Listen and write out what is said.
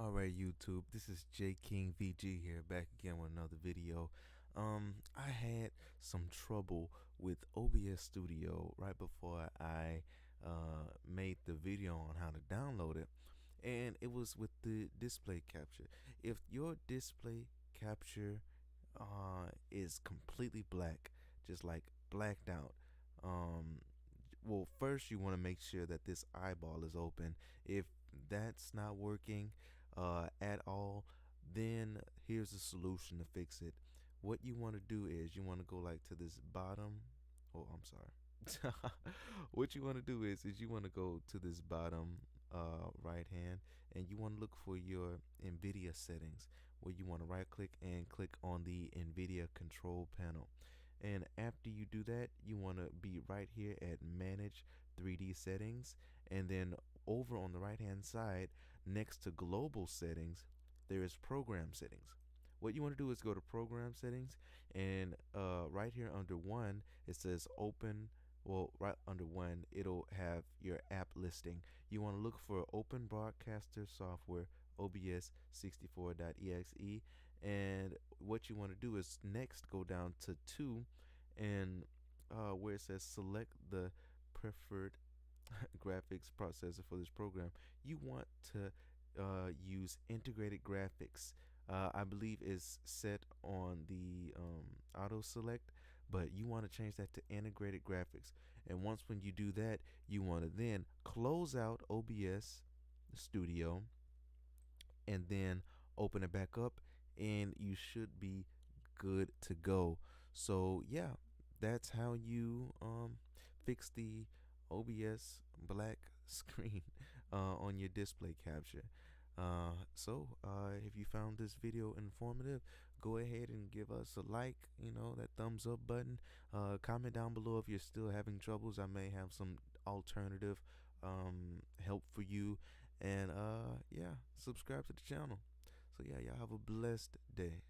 Alright, YouTube, this is J King VG here, back again with another video. I had some trouble with OBS Studio right before I made the video on how to download it, and it was with the display capture. If your display capture is completely black, just like blacked out, um, well, first you want to make sure that this eyeball is open. If that's not working at all, then here's a solution to fix it. What you want to do is you want to go like to this bottom. Oh, I'm sorry. What you want to do is you want to go to this bottom right hand, and you want to look for your NVIDIA settings, where you want to right click and click on the NVIDIA control panel. And after you do that, you want to be right here at manage 3D settings, and then over on the right hand side next to global settings there is program settings. What you want to do is go to program settings, and right here under one it says open. Well, right under one it'll have your app listing. You want to look for open broadcaster software OBS 64.exe, and what you want to do is next go down to 2, and where it says select the preferred graphics processor for this program, you want to use integrated graphics. I believe is set on the auto select, but you want to change that to integrated graphics. And once when you do that, you want to then close out OBS Studio and then open it back up, and you should be good to go. So yeah, that's how you fix the OBS black screen on your display capture. If you found this video informative, go ahead and give us a like, that thumbs up button. Comment down below if you're still having troubles. I may have some alternative help for you. And yeah, subscribe to the channel. So yeah, y'all have a blessed day.